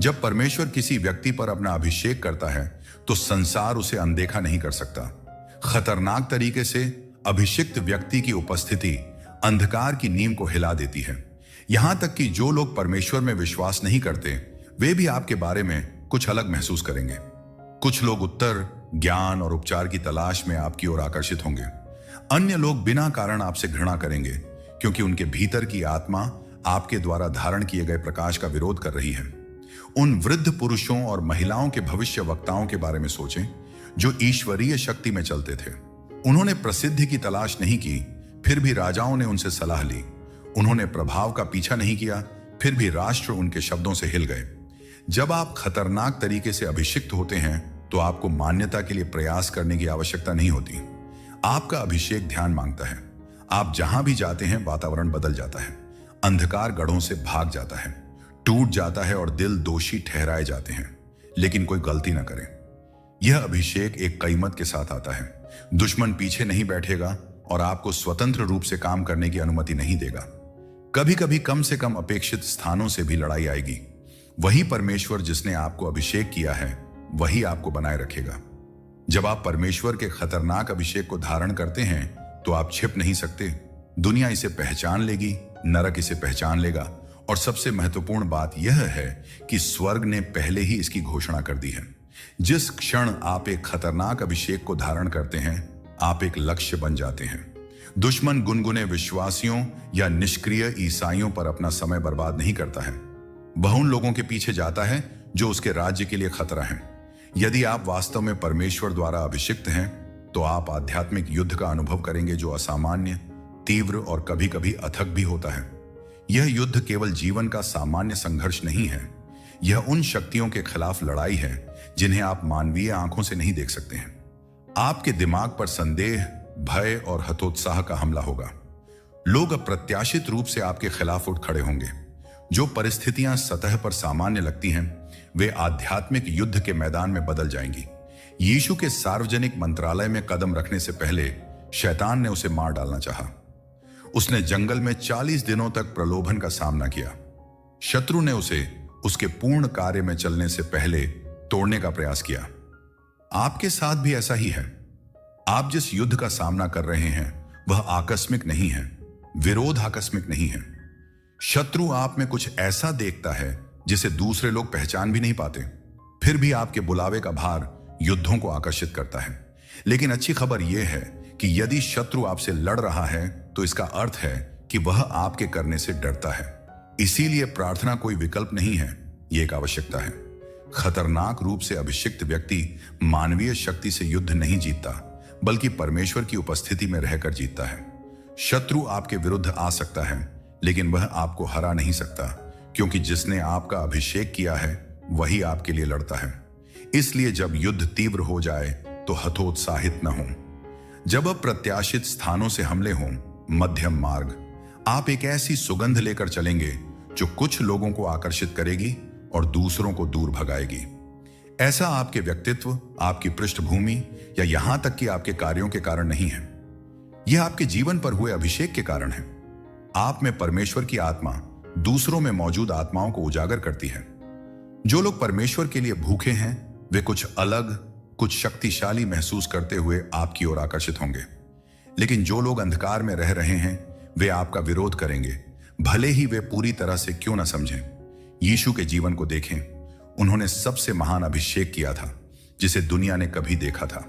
जब परमेश्वर किसी व्यक्ति पर अपना अभिषेक करता है तो संसार उसे अनदेखा नहीं कर सकता। खतरनाक तरीके से अभिषिक्त व्यक्ति की उपस्थिति अंधकार की नींव को हिला देती है। यहां तक कि जो लोग परमेश्वर में विश्वास नहीं करते वे भी आपके बारे में कुछ अलग महसूस करेंगे। कुछ लोग उत्तर, ज्ञान और उपचार की तलाश में आपकी ओर आकर्षित होंगे। अन्य लोग बिना कारण आपसे घृणा करेंगे क्योंकि उनके भीतर की आत्मा आपके द्वारा धारण किए गए प्रकाश का विरोध कर रही है। उन वृद्ध पुरुषों और महिलाओं के भविष्य वक्ताओं के बारे में सोचें जो ईश्वरीय शक्ति में चलते थे। उन्होंने प्रसिद्धि की तलाश नहीं की, फिर भी राजाओं ने उनसे सलाह ली। उन्होंने प्रभाव का पीछा नहीं किया, फिर भी राष्ट्र उनके शब्दों से हिल गए। जब आप खतरनाक तरीके से अभिषिक्त होते हैं तो आपको मान्यता के लिए प्रयास करने की आवश्यकता नहीं होती। आपका अभिषेक ध्यान मांगता है। आप जहां भी जाते हैं वातावरण बदल जाता है, अंधकार गढ़ों से भाग जाता है, टूट जाता है और दिल दोषी ठहराए जाते हैं, लेकिन कोई गलती ना करे। यह अभिषेक एक कीमत के साथ आता है। दुश्मन पीछे नहीं बैठेगा और आपको स्वतंत्र रूप से काम करने की अनुमति नहीं देगा। कभी कभी कम से कम अपेक्षित स्थानों से भी लड़ाई आएगी। वही परमेश्वर जिसने आपको अभिषेक किया है वही आपको बनाए रखेगा। जब आप परमेश्वर के खतरनाक अभिषेक को धारण करते हैं तो आप छिप नहीं सकते। दुनिया इसे पहचान लेगी, नरक इसे पहचान लेगा, और सबसे महत्वपूर्ण बात यह है कि स्वर्ग ने पहले ही इसकी घोषणा कर दी है। जिस क्षण आप एक खतरनाक अभिषेक को धारण करते हैं आप एक लक्ष्य बन जाते हैं। दुश्मन गुनगुने विश्वासियों या निष्क्रिय ईसाइयों पर अपना समय बर्बाद नहीं करता है। वह उन लोगों के पीछे जाता है जो उसके राज्य के लिए खतरा है। यदि आप वास्तव में परमेश्वर द्वारा अभिषिक्त हैं तो आप आध्यात्मिक युद्ध का अनुभव करेंगे जो असामान्य, तीव्र और कभी कभी अथक भी होता है। यह युद्ध केवल जीवन का सामान्य संघर्ष नहीं है, यह उन शक्तियों के खिलाफ लड़ाई है जिन्हें आप मानवीय आंखों से नहीं देख सकते हैं। आपके दिमाग पर संदेह, भय और हतोत्साह का हमला होगा। लोग अप्रत्याशित रूप से आपके खिलाफ उठ खड़े होंगे। जो परिस्थितियां सतह पर सामान्य लगती हैं वे आध्यात्मिक युद्ध के मैदान में बदल जाएंगी। यीशु के सार्वजनिक मंत्रालय में कदम रखने से पहले शैतान ने उसे मार डालना चाहा। उसने जंगल में 40 दिनों तक प्रलोभन का सामना किया। शत्रु ने उसे उसके पूर्ण कार्य में चलने से पहले तोड़ने का प्रयास किया। आपके साथ भी ऐसा ही है। आप जिस युद्ध का सामना कर रहे हैं वह आकस्मिक नहीं है, विरोध आकस्मिक नहीं है। शत्रु आप में कुछ ऐसा देखता है जिसे दूसरे लोग पहचान भी नहीं पाते। फिर भी आपके बुलावे का भार युद्धों को आकर्षित करता है। लेकिन अच्छी खबर यह है कि यदि शत्रु आपसे लड़ रहा है तो इसका अर्थ है कि वह आपके करने से डरता है। इसीलिए प्रार्थना कोई विकल्प नहीं है, यह एक आवश्यकता है। खतरनाक रूप से अभिषिक्त व्यक्ति मानवीय शक्ति से युद्ध नहीं जीतता बल्कि परमेश्वर की उपस्थिति में रहकर जीतता है। शत्रु आपके विरुद्ध आ सकता है लेकिन वह आपको हरा नहीं सकता, क्योंकि जिसने आपका अभिषेक किया है वही आपके लिए लड़ता है। इसलिए जब युद्ध तीव्र हो जाए तो हतोत्साहित न हो। जब अप्रत्याशित स्थानों से हमले हों, मध्यम मार्ग, आप एक ऐसी सुगंध लेकर चलेंगे जो कुछ लोगों को आकर्षित करेगी और दूसरों को दूर भगाएगी। ऐसा आपके व्यक्तित्व, आपकी पृष्ठभूमि या यहां तक कि आपके कार्यों के कारण नहीं है। यह आपके जीवन पर हुए अभिषेक के कारण है। आप में परमेश्वर की आत्मा दूसरों में मौजूद आत्माओं को उजागर करती है। जो लोग परमेश्वर के लिए भूखे हैं वे कुछ अलग, कुछ शक्तिशाली महसूस करते हुए आपकी ओर आकर्षित होंगे। लेकिन जो लोग अंधकार में रह रहे हैं वे आपका विरोध करेंगे, भले ही वे पूरी तरह से क्यों न समझें। यीशु के जीवन को देखें। उन्होंने सबसे महान अभिषेक किया था जिसे दुनिया ने कभी देखा था।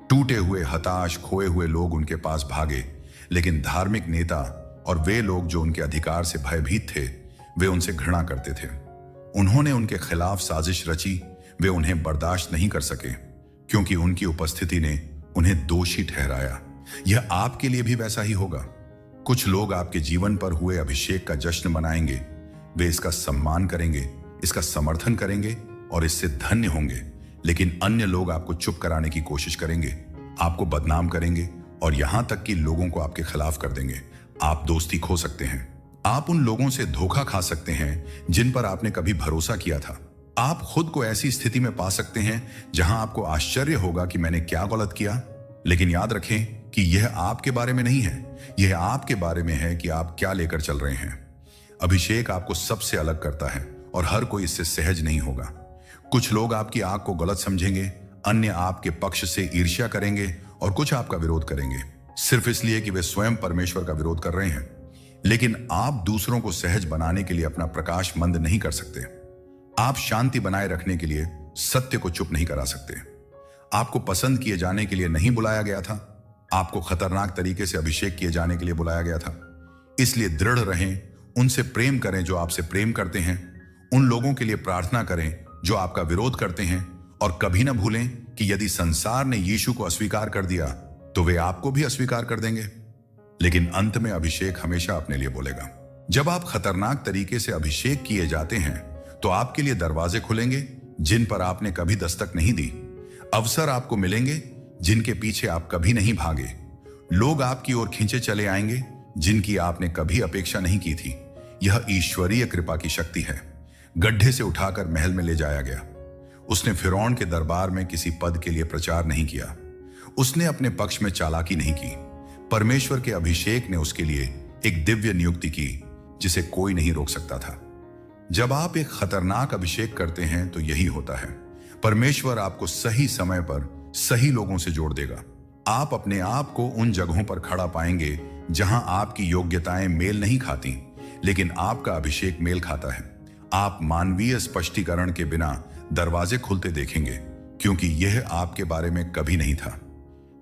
टूटे हुए, हताश, खोए हुए लोग उनके पास भागे, लेकिन धार्मिक नेता और वे लोग जो उनके अधिकार से भयभीत थे वे उनसे घृणा करते थे। उन्होंने उनके खिलाफ साजिश रची। वे उन्हें बर्दाश्त नहीं कर सके क्योंकि उनकी उपस्थिति ने उन्हें दोषी ठहराया। यह आपके लिए भी वैसा ही होगा। कुछ लोग आपके जीवन पर हुए अभिषेक का जश्न मनाएंगे। वे इसका सम्मान करेंगे, इसका समर्थन करेंगे और इससे धन्य होंगे। लेकिन अन्य लोग आपको चुप कराने की कोशिश करेंगे, आपको बदनाम करेंगे और यहां तक कि लोगों को आपके खिलाफ कर देंगे। आप दोस्ती खो सकते हैं। आप उन लोगों से धोखा खा सकते हैं जिन पर आपने कभी भरोसा किया था। आप खुद को ऐसी स्थिति में पा सकते हैं जहां आपको आश्चर्य होगा कि मैंने क्या गलत किया। लेकिन याद रखें कि यह आपके बारे में नहीं है, यह आपके बारे में है कि आप क्या लेकर चल रहे हैं। अभिषेक आपको सबसे अलग करता है और हर कोई इससे सहज नहीं होगा। कुछ लोग आपकी आग को गलत समझेंगे, अन्य आपके पक्ष से ईर्ष्या करेंगे और कुछ आपका विरोध करेंगे, सिर्फ इसलिए कि वे स्वयं परमेश्वर का विरोध कर रहे हैं। लेकिन आप दूसरों को सहज बनाने के लिए अपना प्रकाश मंद नहीं कर सकते। आप शांति बनाए रखने के लिए सत्य को चुप नहीं करा सकते। आपको पसंद किए जाने के लिए नहीं बुलाया गया था, आपको खतरनाक तरीके से अभिषेक किए जाने के लिए बुलाया गया था। इसलिए दृढ़ रहें, उनसे प्रेम करें जो आपसे प्रेम करते हैं, उन लोगों के लिए प्रार्थना करें जो आपका विरोध करते हैं, और कभी ना भूलें कि यदि संसार ने यीशु को अस्वीकार कर दिया तो वे आपको भी अस्वीकार कर देंगे। लेकिन अंत में अभिषेक हमेशा अपने लिए बोलेगा। जब आप खतरनाक तरीके से अभिषेक किए जाते हैं तो आपके लिए दरवाजे खुलेंगे जिन पर आपने कभी दस्तक नहीं दी। अवसर आपको मिलेंगे जिनके पीछे आप कभी नहीं भागे। लोग आपकी ओर खींचे चले आएंगे जिनकी आपने कभी अपेक्षा नहीं की थी। यह ईश्वरीय कृपा की शक्ति है। गड्ढे से उठाकर महल में ले जाया गया। उसने फिरौन के दरबार में किसी पद के लिए प्रचार नहीं किया। उसने अपने पक्ष में चालाकी नहीं की। परमेश्वर के अभिषेक ने उसके लिए एक दिव्य नियुक्ति की जिसे कोई नहीं रोक सकता था। जब आप एक खतरनाक अभिषेक करते हैं तो यही होता है। परमेश्वर आपको सही समय पर सही लोगों से जोड़ देगा। आप अपने आप को उन जगहों पर खड़ा पाएंगे जहां आपकी योग्यताएं मेल नहीं खाती, लेकिन आपका अभिषेक मेल खाता है। आप मानवीय स्पष्टीकरण के बिना दरवाजे खुलते देखेंगे, क्योंकि यह आपके बारे में कभी नहीं था।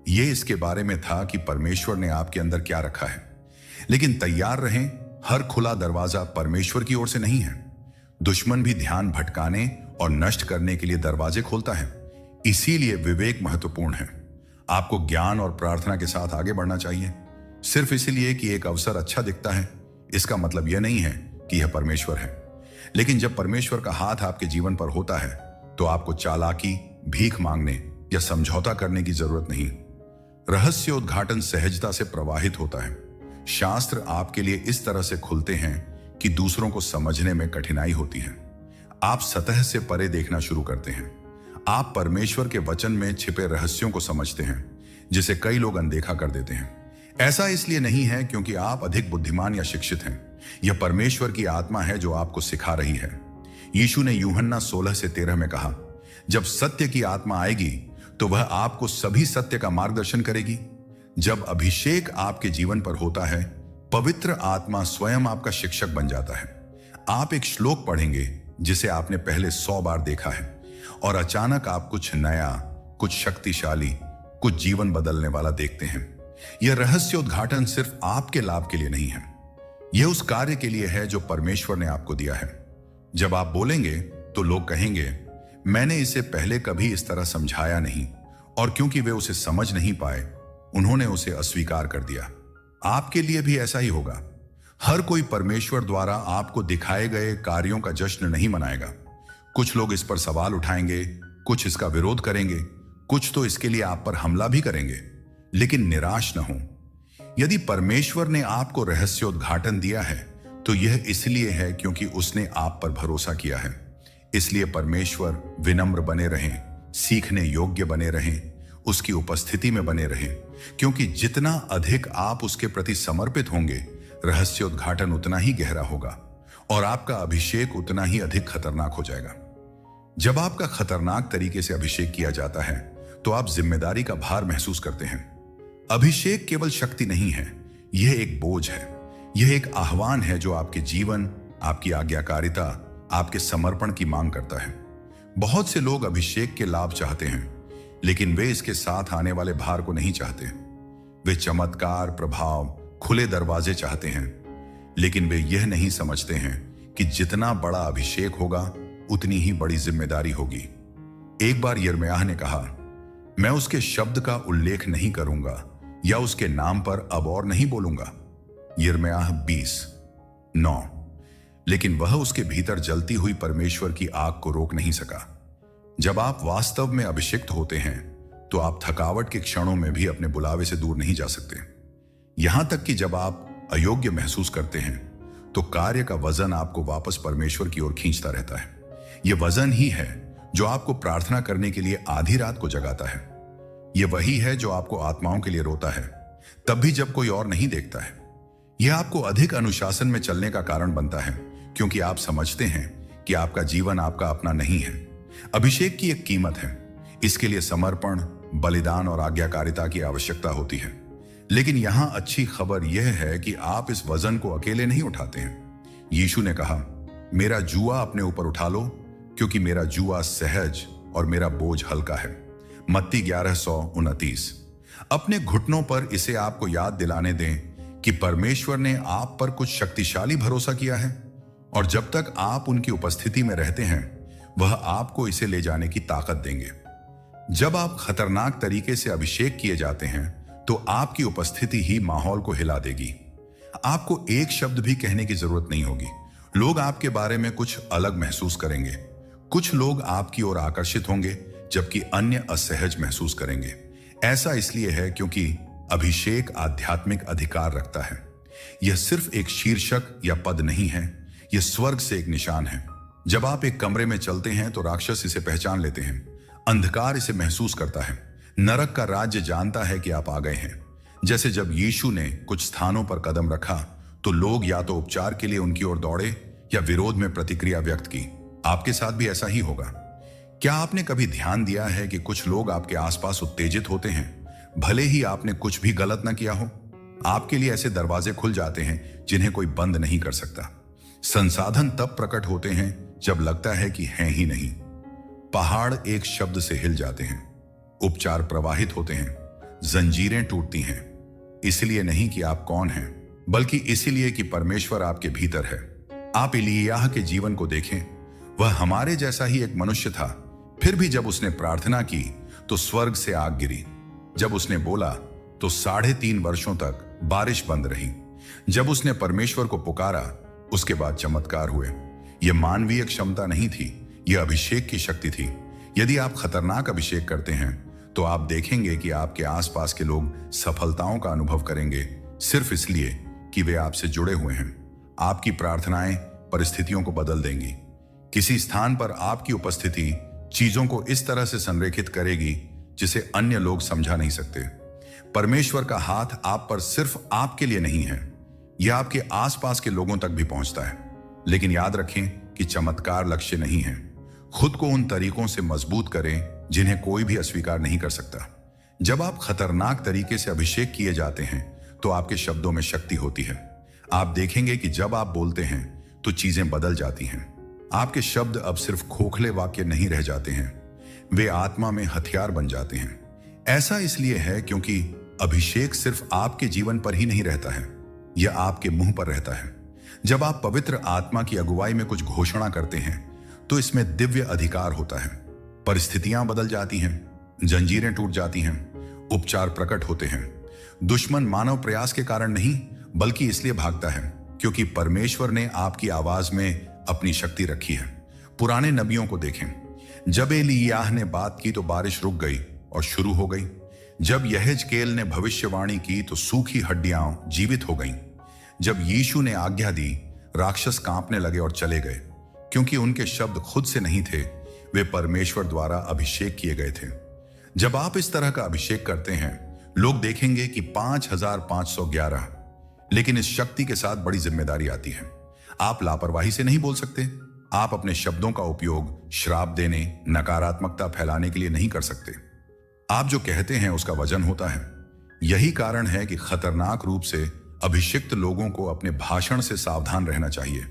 यह इसके बारे में था कि परमेश्वर ने आपके अंदर क्या रखा है। लेकिन तैयार रहें, हर खुला दरवाजा परमेश्वर की ओर से नहीं है। दुश्मन भी ध्यान भटकाने और नष्ट करने के लिए दरवाजे खोलता है। इसीलिए विवेक महत्वपूर्ण है। आपको ज्ञान और प्रार्थना के साथ आगे बढ़ना चाहिए। सिर्फ इसलिए कि एक अवसर अच्छा दिखता है, इसका मतलब यह नहीं है कि यह परमेश्वर है। लेकिन जब परमेश्वर का हाथ आपके जीवन पर होता है तो आपको चालाकी, भीख मांगने या समझौता करने की जरूरत नहीं। रहस्य उद्घाटन सहजता से प्रवाहित होता है। शास्त्र आपके लिए इस तरह से खुलते हैं कि दूसरों को समझने में कठिनाई होती है। आप सतह से परे देखना शुरू करते हैं। आप परमेश्वर के वचन में छिपे रहस्यों को समझते हैं जिसे कई लोग अनदेखा कर देते हैं। ऐसा इसलिए नहीं है क्योंकि आप अधिक बुद्धिमान या शिक्षित हैं। यह परमेश्वर की आत्मा है जो आपको सिखा रही है। यीशु ने यूहन्ना 16-13 में कहा, जब सत्य की आत्मा आएगी तो वह आपको सभी सत्य का मार्गदर्शन करेगी। जब अभिषेक आपके जीवन पर होता है, पवित्र आत्मा स्वयं आपका शिक्षक बन जाता है। आप एक श्लोक पढ़ेंगे जिसे आपने पहले 100 बार देखा है, और अचानक आप कुछ नया, कुछ शक्तिशाली, कुछ जीवन बदलने वाला देखते हैं। यह रहस्य उद्घाटन सिर्फ आपके लाभ के लिए नहीं है, यह उस कार्य के लिए है जो परमेश्वर ने आपको दिया है। जब आप बोलेंगे तो लोग कहेंगे, मैंने इसे पहले कभी इस तरह समझाया नहीं, और क्योंकि वे उसे समझ नहीं पाए, उन्होंने उसे अस्वीकार कर दिया। आपके लिए भी ऐसा ही होगा। हर कोई परमेश्वर द्वारा आपको दिखाए गए कार्यों का जश्न नहीं मनाएगा। कुछ लोग इस पर सवाल उठाएंगे, कुछ इसका विरोध करेंगे, कुछ तो इसके लिए आप पर हमला भी करेंगे। लेकिन निराश न हो। यदि परमेश्वर ने आपको रहस्योद्घाटन दिया है तो यह इसलिए है क्योंकि उसने आप पर भरोसा किया है। इसलिए परमेश्वर विनम्र बने रहें, सीखने योग्य बने रहें, उसकी उपस्थिति में बने रहें, क्योंकि जितना अधिक आप उसके प्रति समर्पित होंगे, रहस्योद्घाटन उतना ही गहरा होगा और आपका अभिषेक उतना ही अधिक खतरनाक हो जाएगा। जब आपका खतरनाक तरीके से अभिषेक किया जाता है तो आप जिम्मेदारी का भार महसूस करते हैं। अभिषेक केवल शक्ति नहीं है, यह एक बोझ है। यह एक आह्वान है जो आपके जीवन, आपकी आज्ञाकारिता, आपके समर्पण की मांग करता है। बहुत से लोग अभिषेक के लाभ चाहते हैं, लेकिन वे इसके साथ आने वाले भार को नहीं चाहते। वे चमत्कार, प्रभाव, खुले दरवाजे चाहते हैं, लेकिन वे यह नहीं समझते हैं कि जितना बड़ा अभिषेक होगा उतनी ही बड़ी जिम्मेदारी होगी। एक बार यिर्मयाह ने कहा, मैं उसके शब्द का उल्लेख नहीं करूंगा या उसके नाम पर अब और नहीं बोलूंगा। यिर्मयाह 20:9। लेकिन वह उसके भीतर जलती हुई परमेश्वर की आग को रोक नहीं सका। जब आप वास्तव में अभिषिक्त होते हैं तो आप थकावट के क्षणों में भी अपने बुलावे से दूर नहीं जा सकते। यहां तक कि जब आप अयोग्य महसूस करते हैं तो कार्य का वजन आपको वापस परमेश्वर की ओर खींचता रहता है। यह वजन ही है जो आपको प्रार्थना करने के लिए आधी रात को जगाता है। यह वही है जो आपको आत्माओं के लिए रोता है, तब भी जब कोई और नहीं देखता है। यह आपको अधिक अनुशासन में चलने का कारण बनता है, क्योंकि आप समझते हैं कि आपका जीवन आपका अपना नहीं है। अभिषेक की एक कीमत है। इसके लिए समर्पण, बलिदान और आज्ञाकारिता की आवश्यकता होती है। लेकिन यहां अच्छी खबर यह है कि आप इस वजन को अकेले नहीं उठाते हैं। यीशु ने कहा, मेरा जुआ अपने ऊपर उठा लो, क्योंकि मेरा जुआ सहज और मेरा बोझ हल्का है। मत्ती 11:29। अपने घुटनों पर इसे आपको याद दिलाने दें कि परमेश्वर ने आप पर कुछ शक्तिशाली भरोसा किया है, और जब तक आप उनकी उपस्थिति में रहते हैं वह आपको इसे ले जाने की ताकत देंगे। जब आप खतरनाक तरीके से अभिषेक किए जाते हैं तो आपकी उपस्थिति ही माहौल को हिला देगी। आपको एक शब्द भी कहने की जरूरत नहीं होगी। लोग आपके बारे में कुछ अलग महसूस करेंगे। कुछ लोग आपकी ओर आकर्षित होंगे जबकि अन्य असहज महसूस करेंगे। ऐसा इसलिए है क्योंकि अभिषेक आध्यात्मिक अधिकार रखता है। यह सिर्फ एक शीर्षक या पद नहीं है, यह स्वर्ग से एक निशान है। जब आप एक कमरे में चलते हैं तो राक्षस इसे पहचान लेते हैं, अंधकार इसे महसूस करता है, नरक का राज्य जानता है कि आप आ गए हैं। जैसे जब यीशु ने कुछ स्थानों पर कदम रखा तो लोग या तो उपचार के लिए उनकी ओर दौड़े या विरोध में प्रतिक्रिया व्यक्त की। आपके साथ भी ऐसा ही होगा। क्या आपने कभी ध्यान दिया है कि कुछ लोग आपके आसपास उत्तेजित होते हैं भले ही आपने कुछ भी गलत ना किया हो? आपके लिए ऐसे दरवाजे खुल जाते हैं जिन्हें कोई बंद नहीं कर सकता। संसाधन तब प्रकट होते हैं जब लगता है कि हैं ही नहीं। पहाड़ एक शब्द से हिल जाते हैं, उपचार प्रवाहित होते हैं, जंजीरें टूटती हैं। इसलिए नहीं कि आप कौन हैं, बल्कि इसलिए कि परमेश्वर आपके भीतर है। आप एलिय्याह के जीवन को देखें। वह हमारे जैसा ही एक मनुष्य था, फिर भी जब उसने प्रार्थना की तो स्वर्ग से आग गिरी। जब उसने बोला तो 3.5 वर्षों तक बारिश बंद रही। जब उसने परमेश्वर को पुकारा उसके बाद चमत्कार हुए। यह मानवीय क्षमता नहीं थी, यह अभिषेक की शक्ति थी। यदि आप खतरनाक अभिषेक करते हैं तो आप देखेंगे कि आपके आसपास के लोग सफलताओं का अनुभव करेंगे सिर्फ इसलिए कि वे आपसे जुड़े हुए हैं। आपकी प्रार्थनाएं परिस्थितियों को बदल देंगी। किसी स्थान पर आपकी उपस्थिति चीजों को इस तरह से संरेखित करेगी जिसे अन्य लोग समझा नहीं सकते। परमेश्वर का हाथ आप पर सिर्फ आपके लिए नहीं है, यह आपके आसपास के लोगों तक भी पहुंचता है। लेकिन याद रखें कि चमत्कार लक्ष्य नहीं है। खुद को उन तरीकों से मजबूत करें जिन्हें कोई भी अस्वीकार नहीं कर सकता। जब आप खतरनाक तरीके से अभिषेक किए जाते हैं तो आपके शब्दों में शक्ति होती है। आप देखेंगे कि जब आप बोलते हैं तो चीजें बदल जाती हैं। आपके शब्द अब सिर्फ खोखले वाक्य नहीं रह जाते हैं, वे आत्मा में हथियार बन जाते हैं। ऐसा इसलिए है क्योंकि अभिषेक सिर्फ आपके जीवन पर ही नहीं रहता है, यह आपके मुंह पर रहता है। जब आप पवित्र आत्मा की अगुवाई में कुछ घोषणा करते हैं तो इसमें दिव्य अधिकार होता है। परिस्थितियां बदल जाती हैं, जंजीरें टूट जाती हैं, उपचार प्रकट होते हैं। दुश्मन मानव प्रयास के कारण नहीं बल्कि इसलिए भागता है क्योंकि परमेश्वर ने आपकी आवाज में अपनी शक्ति रखी है। पुराने नबियों को देखें। जब एलिय्याह ने बात की तो बारिश रुक गई और शुरू हो गई। जब यहेजकेल ने भविष्यवाणी की तो सूखी हड्डियां जीवित हो गईं। जब यीशु ने आज्ञा दी राक्षस कांपने लगे और चले गए, क्योंकि उनके शब्द खुद से नहीं थे, वे परमेश्वर द्वारा अभिषेक किए गए थे। जब आप इस तरह का अभिषेक करते हैं लोग देखेंगे कि 5511, लेकिन इस शक्ति के साथ बड़ी जिम्मेदारी आती है। आप लापरवाही से नहीं बोल सकते। आप अपने शब्दों का उपयोग श्राप देने, नकारात्मकता फैलाने के लिए नहीं कर सकते। आप जो कहते हैं उसका वजन होता है। यही कारण है कि खतरनाक रूप से अभिषिक्त लोगों को अपने भाषण से सावधान रहना चाहिए।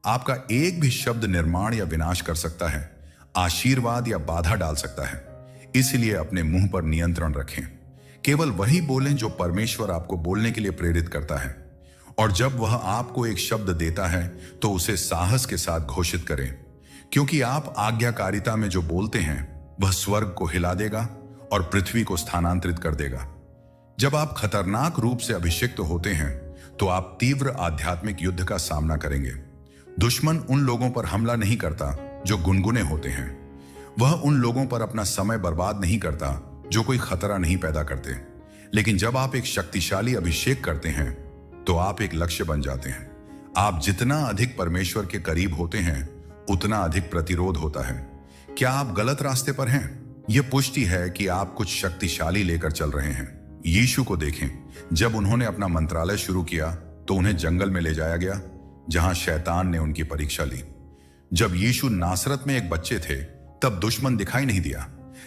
आपका एक भी शब्द निर्माण या विनाश कर सकता है, आशीर्वाद या बाधा डाल सकता है। इसलिए अपने मुंह पर नियंत्रण रखें। केवल वही बोलें जो परमेश्वर आपको बोलने के लिए प्रेरित करता है। और जब वह आपको एक शब्द देता है तो उसे साहस के साथ घोषित करें, क्योंकि आप आज्ञाकारिता में जो बोलते हैं वह स्वर्ग को हिला देगा और पृथ्वी को स्थानांतरित कर देगा। जब आप खतरनाक रूप से अभिषिक्त होते हैं तो आप तीव्र आध्यात्मिक युद्ध का सामना करेंगे। दुश्मन उन लोगों पर हमला नहीं करता जो गुनगुने होते हैं। वह उन लोगों पर अपना समय बर्बाद नहीं करता जो कोई खतरा नहीं पैदा करते। लेकिन जब आप एक शक्तिशाली अभिषेक करते हैं तो आप एक लक्ष्य बन जाते हैं। आप जितना अधिक परमेश्वर के करीब होते हैं उतना अधिक प्रतिरोध होता है। क्या आप गलत रास्ते पर हैं? यह पुष्टि है कि आप कुछ शक्तिशाली लेकर चल रहे हैं। यीशु को देखें। जब उन्होंने अपना मंत्रालय शुरू किया तो उन्हें जंगल में ले जाया गया जहां शैतान ने उनकी परीक्षा ली। जब यीशु नासरत में एक बच्चे थे तब दुश्मन दिखाई नहीं दिया,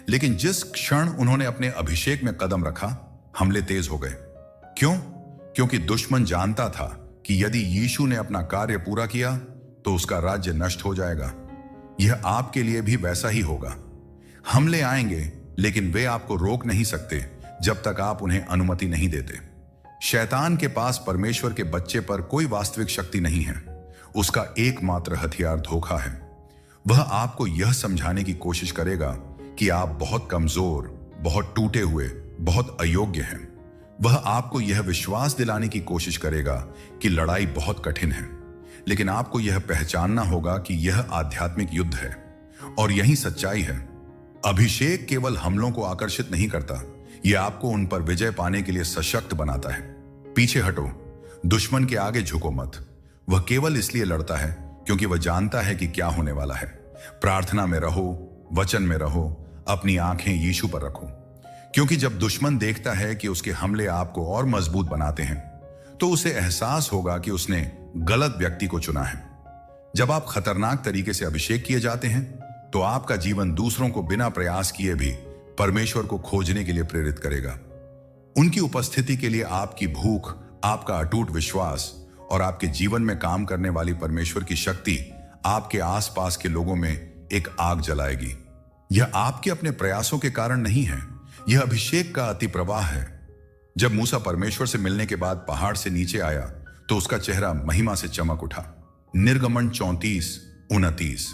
लेकिन जिस क्षण उन्होंने अपने अभिषेक में कदम रखा, हमले तेज हो गए। क्यों? क्योंकि दुश्मन जानता था कि यदि यीशु ने अपना कार्य पूरा किया तो उसका राज्य नष्ट हो जाएगा। यह आपके लिए भी वैसा ही होगा। हमले आएंगे, लेकिन वे आपको रोक नहीं सकते जब तक आप उन्हें अनुमति नहीं देते। शैतान के पास परमेश्वर के बच्चे पर कोई वास्तविक शक्ति नहीं है। उसका एकमात्र हथियार धोखा है। वह आपको यह समझाने की कोशिश करेगा कि आप बहुत कमजोर, बहुत टूटे हुए, बहुत अयोग्य हैं। वह आपको यह विश्वास दिलाने की कोशिश करेगा कि लड़ाई बहुत कठिन है, लेकिन आपको यह पहचानना होगा कि यह आध्यात्मिक युद्ध है और यही सच्चाई है। अभिषेक केवल हमलों को आकर्षित नहीं करता, यह आपको उन पर विजय पाने के लिए सशक्त बनाता है। पीछे हटो, दुश्मन के आगे झुको मत। वह केवल इसलिए लड़ता है क्योंकि वह जानता है कि क्या होने वाला है। प्रार्थना में रहो, वचन में रहो, अपनी आंखें यीशु पर रखो, क्योंकि जब दुश्मन देखता है कि उसके हमले आपको और मजबूत बनाते हैं तो उसे एहसास होगा कि उसने गलत व्यक्ति को चुना है। जब आप खतरनाक तरीके से अभिषेक किए जाते हैं तो आपका जीवन दूसरों को बिना प्रयास किए भी परमेश्वर को खोजने के लिए प्रेरित करेगा। उनकी उपस्थिति के लिए आपकी भूख, आपका अटूट विश्वास और आपके जीवन में काम करने वाली परमेश्वर की शक्ति आपके आसपास के लोगों में एक आग जलाएगी। यह आपके अपने प्रयासों के कारण नहीं है, यह अभिषेक का अति प्रवाह है। जब मूसा परमेश्वर से मिलने के बाद पहाड़ से नीचे आया तो उसका चेहरा महिमा से चमक उठा। निर्गमन 34:29।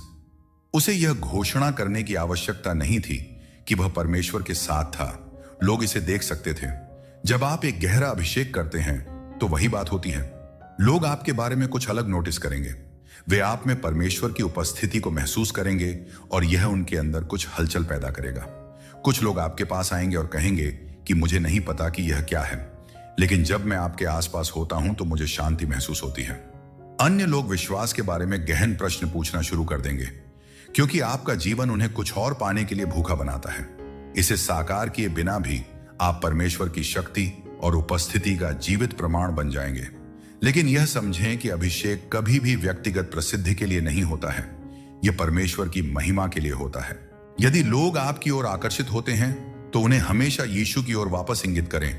उसे यह घोषणा करने की आवश्यकता नहीं थी कि वह परमेश्वर के साथ था, लोग इसे देख सकते थे। जब आप एक गहरा अभिषेक करते हैं तो वही बात होती है। लोग आपके बारे में कुछ अलग नोटिस करेंगे। वे आप में परमेश्वर की उपस्थिति को महसूस करेंगे और यह उनके अंदर कुछ हलचल पैदा करेगा। कुछ लोग आपके पास आएंगे और कहेंगे कि मुझे नहीं पता कि यह क्या है, लेकिन जब मैं आपके आसपास होता हूं तो मुझे शांति महसूस होती है। अन्य लोग विश्वास के बारे में गहन प्रश्न पूछना शुरू कर देंगे, क्योंकि आपका जीवन उन्हें कुछ और पाने के लिए भूखा बनाता है। इसे साकार किए बिना भी आप परमेश्वर की शक्ति और उपस्थिति का जीवित प्रमाण बन जाएंगे। लेकिन यह समझें कि अभिषेक कभी भी व्यक्तिगत प्रसिद्धि के लिए नहीं होता है, यह परमेश्वर की महिमा के लिए होता है। यदि लोग आपकी ओर आकर्षित होते हैं तो उन्हें हमेशा यीशु की ओर वापस इंगित करें।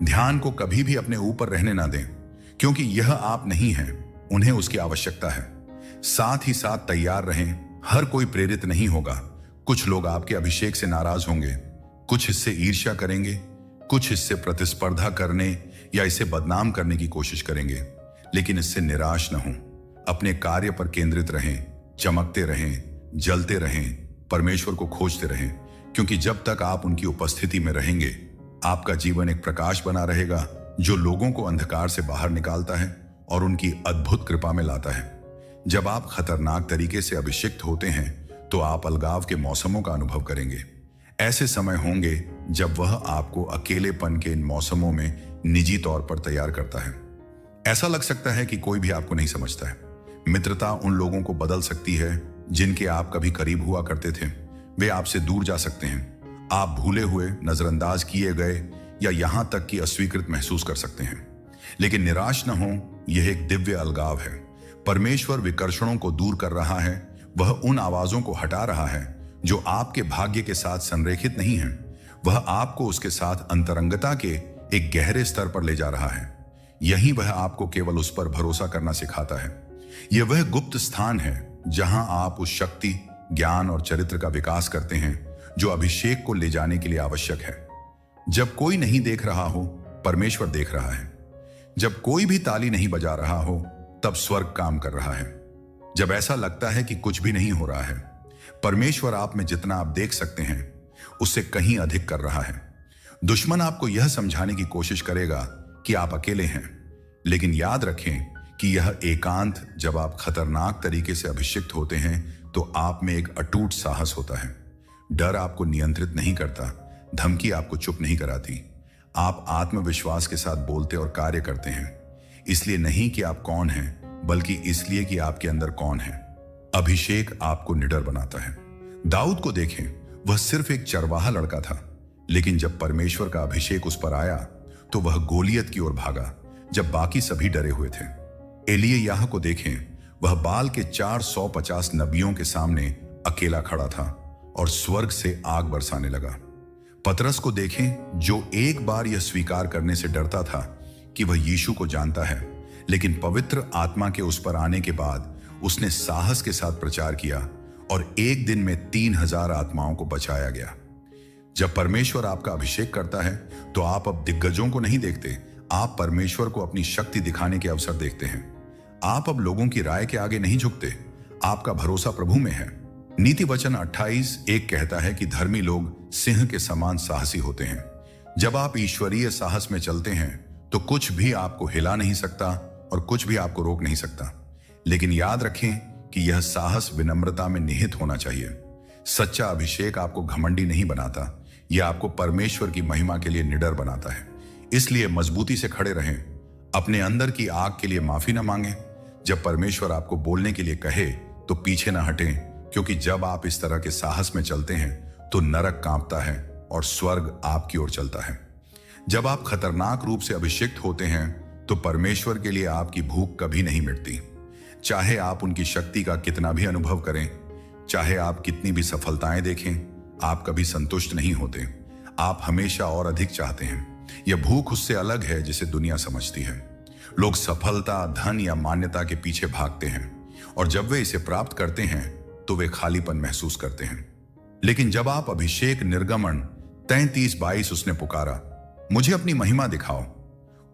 ध्यान को कभी भी अपने ऊपर रहने ना दें, क्योंकि यह आप नहीं है, उन्हें उसकी आवश्यकता है। साथ ही साथ तैयार रहें, हर कोई प्रेरित नहीं होगा। कुछ लोग आपके अभिषेक से नाराज होंगे, कुछ इससे ईर्ष्या करेंगे, कुछ इससे प्रतिस्पर्धा करने या इसे बदनाम करने की कोशिश करेंगे। लेकिन इससे निराश न हों, अपने कार्य पर केंद्रित रहें, चमकते रहें, जलते रहें, परमेश्वर को खोजते रहें, क्योंकि जब तक आप उनकी उपस्थिति में रहेंगे आपका जीवन एक प्रकाश बना रहेगा जो लोगों को अंधकार से बाहर निकालता है और उनकी अद्भुत कृपा में लाता है। जब आप खतरनाक तरीके से अभिषिक्त होते हैं तो आप अलगाव के मौसमों का अनुभव करेंगे। ऐसे समय होंगे जब वह आपको अकेलेपन के इन मौसमों में निजी तौर पर तैयार करता है। ऐसा लग सकता है कि कोई भी आपको नहीं समझता है। मित्रता उन लोगों को बदल सकती है जिनके आप कभी करीब हुआ करते थे। वे आपसे दूर जा सकते हैं। आप भूले हुए, नजरअंदाज किए गए या यहां तक कि अस्वीकृत महसूस कर सकते हैं। लेकिन निराश न हो, यह एक दिव्य अलगाव है। परमेश्वर विकर्षणों को दूर कर रहा है। वह उन आवाजों को हटा रहा है जो आपके भाग्य के साथ संरेखित नहीं है। वह आपको उसके साथ अंतरंगता के एक गहरे स्तर पर ले जा रहा है। यही वह आपको केवल उस पर भरोसा करना सिखाता है। यह वह गुप्त स्थान है जहां आप उस शक्ति, ज्ञान और चरित्र का विकास करते हैं जो अभिषेक को ले जाने के लिए आवश्यक है। जब कोई नहीं देख रहा हो, परमेश्वर देख रहा है। जब कोई भी ताली नहीं बजा रहा हो, तब स्वर्ग काम कर रहा है। जब ऐसा लगता है कि कुछ भी नहीं हो रहा है, परमेश्वर आप में जितना आप देख सकते हैं उससे कहीं अधिक कर रहा है। दुश्मन आपको यह समझाने की कोशिश करेगा कि आप अकेले हैं, लेकिन याद रखें कि यह एकांत, जब आप खतरनाक तरीके से अभिषिक्त होते हैं तो आप में एक अटूट साहस होता है। डर आपको नियंत्रित नहीं करता, धमकी आपको चुप नहीं कराती। आप आत्मविश्वास के साथ बोलते और कार्य करते हैं, इसलिए नहीं कि आप कौन हैं, बल्कि इसलिए कि आपके अंदर कौन है। अभिषेक आपको निडर बनाता है। दाऊद को देखें, वह सिर्फ एक चरवाहा लड़का था, लेकिन जब परमेश्वर का अभिषेक उस पर आया तो वह गोलियत की ओर भागा जब बाकी सभी डरे हुए थे। एलिय्याह को देखें, वह बाल के 450 नबियों के सामने अकेला खड़ा था और स्वर्ग से आग बरसाने लगा। पतरस को देखें, जो एक बार यह स्वीकार करने से डरता था कि वह यीशु को जानता है, लेकिन पवित्र आत्मा के उस पर आने के बाद उसने साहस के साथ प्रचार किया और एक दिन में 3000 आत्माओं को बचाया गया। जब परमेश्वर आपका अभिषेक करता है तो आप अब दिग्गजों को नहीं देखते, आप परमेश्वर को अपनी शक्ति दिखाने के अवसर देखते हैं। आप अब लोगों की राय के आगे नहीं झुकते, आपका भरोसा प्रभु में है। नीति वचन 28:1 कहता है कि धर्मी लोग सिंह के समान साहसी होते हैं। जब आप ईश्वरीय साहस में चलते हैं तो कुछ भी आपको हिला नहीं सकता और कुछ भी आपको रोक नहीं सकता। लेकिन याद रखें कि यह साहस विनम्रता में निहित होना चाहिए। सच्चा अभिषेक आपको घमंडी नहीं बनाता, यह आपको परमेश्वर की महिमा के लिए निडर बनाता है। इसलिए मजबूती से खड़े रहें, अपने अंदर की आग के लिए माफी न मांगें। जब परमेश्वर आपको बोलने के लिए कहे तो पीछे न हटें, क्योंकि जब आप इस तरह के साहस में चलते हैं तो नरक कांपता है और स्वर्ग आपकी ओर चलता है। जब आप खतरनाक रूप से अभिषिक्त होते हैं तो परमेश्वर के लिए आपकी भूख कभी नहीं मिटती। चाहे आप उनकी शक्ति का कितना भी अनुभव करें, चाहे आप कितनी भी सफलताएं देखें, आप कभी संतुष्ट नहीं होते। आप हमेशा और अधिक चाहते हैं। यह भूख उससे अलग है जिसे दुनिया समझती है। लोग सफलता, धन या मान्यता के पीछे भागते हैं और जब वे इसे प्राप्त करते हैं तो वे खालीपन महसूस करते हैं। लेकिन जब आप अभिषेक निर्गमन 33:22 उसने पुकारा, मुझे अपनी महिमा दिखाओ।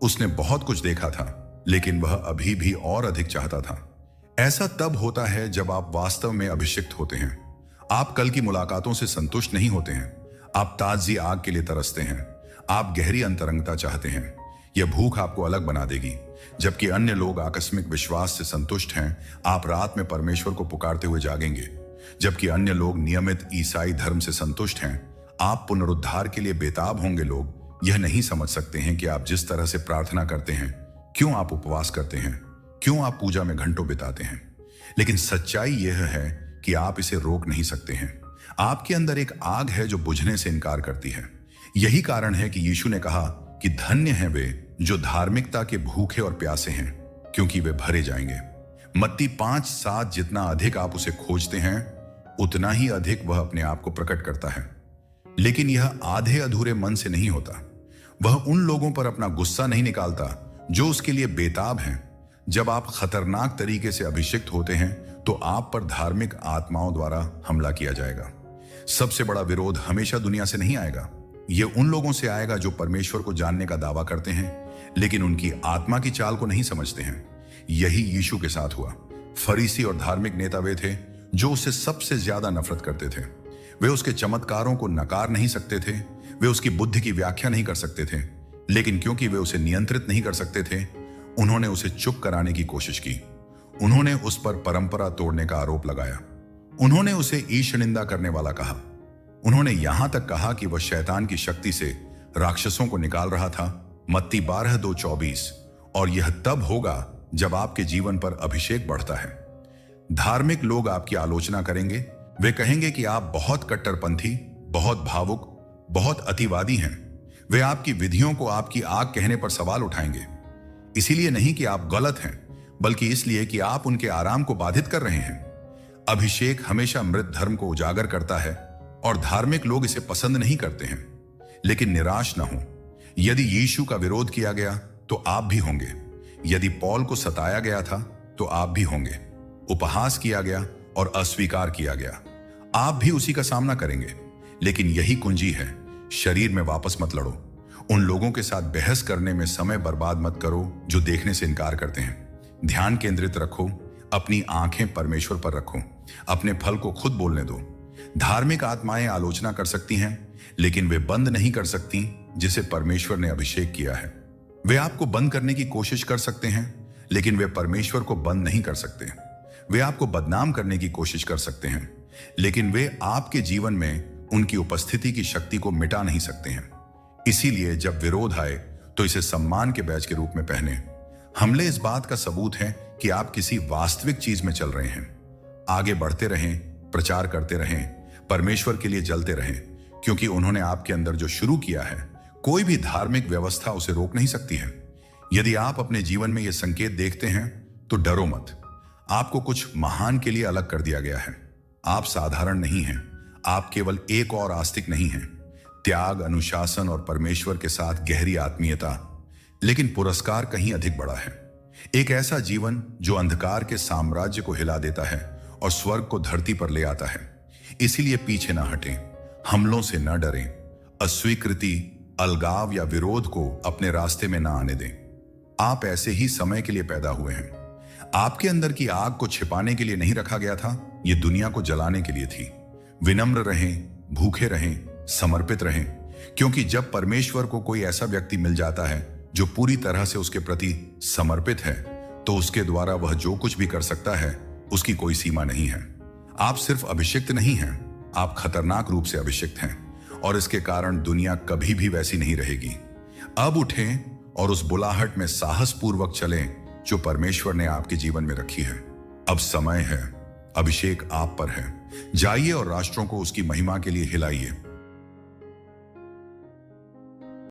उसने बहुत कुछ देखा था, लेकिन वह अभी भी और अधिक चाहता था। ऐसा तब होता है जब आप वास्तव में अभिषिक्त होते हैं। आप कल की मुलाकातों से संतुष्ट नहीं होते हैं, आप ताजी आग के लिए तरसते हैं, आप गहरी अंतरंगता चाहते हैं। यह भूख आपको अलग बना देगी। जबकि अन्य लोग आकस्मिक विश्वास से संतुष्ट हैं, आप रात में परमेश्वर को पुकारते हुए जागेंगे। जबकि अन्य लोग नियमित ईसाई धर्म से संतुष्ट हैं, आप पुनरुद्धार के लिए बेताब होंगे। लोग यह नहीं समझ सकते हैं कि आप जिस तरह से प्रार्थना करते हैं, क्यों आप उपवास करते हैं, क्यों आप पूजा में घंटों बिताते हैं। लेकिन सच्चाई यह है कि आप इसे रोक नहीं सकते हैं। आपके अंदर एक आग है जो बुझने से इनकार करती है। यही कारण है कि यीशु ने कहा कि धन्य हैं वे जो धार्मिकता के भूखे और प्यासे हैं, क्योंकि वे भरे जाएंगे। मत्ती 5:7 जितना अधिक आप उसे खोजते हैं, उतना ही अधिक वह अपने आप को प्रकट करता है। लेकिन यह आधे अधूरे मन से नहीं होता। वह उन लोगों पर अपना गुस्सा नहीं निकालता जो उसके लिए बेताब हैं। जब आप खतरनाक तरीके से अभिषिक्त होते हैं तो आप पर धार्मिक आत्माओं द्वारा हमला किया जाएगा। सबसे बड़ा विरोध हमेशा दुनिया से नहीं आएगा, यह उन लोगों से आएगा जो परमेश्वर को जानने का दावा करते हैं लेकिन उनकी आत्मा की चाल को नहीं समझते हैं। यही यीशु के साथ हुआ। फरीसी और धार्मिक नेता वे थे जो उससे सबसे ज्यादा नफरत करते थे। वे उसके चमत्कारों को नकार नहीं सकते थे, वे उसकी बुद्धि की व्याख्या नहीं कर सकते थे, लेकिन क्योंकि वे उसे नियंत्रित नहीं कर सकते थे, उन्होंने उसे चुप कराने की कोशिश की। उन्होंने उस पर परंपरा तोड़ने का आरोप लगाया। उन्होंने उसे ईश निंदा करने वाला कहा। उन्होंने यहां तक कहा कि वह शैतान की शक्ति से राक्षसों को निकाल रहा था। मत्ती 12:2-24। और यह तब होगा जब आपके जीवन पर अभिषेक बढ़ता है। धार्मिक लोग आपकी आलोचना करेंगे। वे कहेंगे कि आप बहुत कट्टरपंथी, बहुत भावुक, बहुत अतिवादी हैं। वे आपकी विधियों को आपकी आग कहने पर सवाल उठाएंगे। इसीलिए नहीं कि आप गलत हैं, बल्कि इसलिए कि आप उनके आराम को बाधित कर रहे हैं। अभिषेक हमेशा मृत धर्म को उजागर करता है और धार्मिक लोग इसे पसंद नहीं करते हैं। लेकिन निराश न हो, यदि यीशु का विरोध किया गया तो आप भी होंगे। यदि पौल को सताया गया था तो आप भी होंगे। उपहास किया गया और अस्वीकार किया गया, आप भी उसी का सामना करेंगे। लेकिन यही कुंजी है, शरीर में वापस मत लड़ो। उन लोगों के साथ बहस करने में समय बर्बाद मत करो जो देखने से इनकार करते हैं। ध्यान केंद्रित रखो, अपनी आंखें परमेश्वर पर रखो, अपने फल को खुद बोलने दो। धार्मिक आत्माएं आलोचना कर सकती हैं, लेकिन वे बंद नहीं कर सकती जिसे परमेश्वर ने अभिषेक किया है। वे आपको बंद करने की कोशिश कर सकते हैं, लेकिन वे परमेश्वर को बंद नहीं कर सकते। वे आपको बदनाम करने की कोशिश कर सकते हैं, लेकिन वे आपके जीवन में उनकी उपस्थिति की शक्ति को मिटा नहीं सकते हैं। इसीलिए जब विरोध आए तो इसे सम्मान के बैज के रूप में पहने। हमले इस बात का सबूत है कि आप किसी वास्तविक चीज में चल रहे हैं। आगे बढ़ते रहें, प्रचार करते रहें, परमेश्वर के लिए जलते रहें, क्योंकि उन्होंने आपके अंदर जो शुरू किया है, कोई भी धार्मिक व्यवस्था उसे रोक नहीं सकती है। यदि आप अपने जीवन में ये संकेत देखते हैं तो डरो मत। आपको कुछ महान के लिए अलग कर दिया गया है। आप साधारण नहीं हैं। आप केवल एक और आस्तिक नहीं हैं। त्याग, अनुशासन और परमेश्वर के साथ गहरी आत्मीयता, लेकिन पुरस्कार कहीं अधिक बड़ा है। एक ऐसा जीवन जो अंधकार के साम्राज्य को हिला देता है और स्वर्ग को धरती पर ले आता है। इसीलिए पीछे ना हटें, हमलों से न डरें, अस्वीकृति, अलगाव या विरोध को अपने रास्ते में ना आने दें। आप ऐसे ही समय के लिए पैदा हुए हैं। आपके अंदर की आग को छिपाने के लिए नहीं रखा गया था, ये दुनिया को जलाने के लिए थी। विनम्र रहें, भूखे रहें, समर्पित रहें, क्योंकि जब परमेश्वर को कोई ऐसा व्यक्ति मिल जाता है जो पूरी तरह से उसके प्रति समर्पित है, तो उसके द्वारा वह जो कुछ भी कर सकता है उसकी कोई सीमा नहीं है। आप सिर्फ अभिषिक्त नहीं हैं, आप खतरनाक रूप से अभिषिक्त हैं, और इसके कारण दुनिया कभी भी वैसी नहीं रहेगी। अब उठें और उस बुलाहट में साहस पूर्वक चलें जो परमेश्वर ने आपके जीवन में रखी है। अब समय है, अभिषेक आप पर है। जाइए और राष्ट्रों को उसकी महिमा के लिए हिलाइए।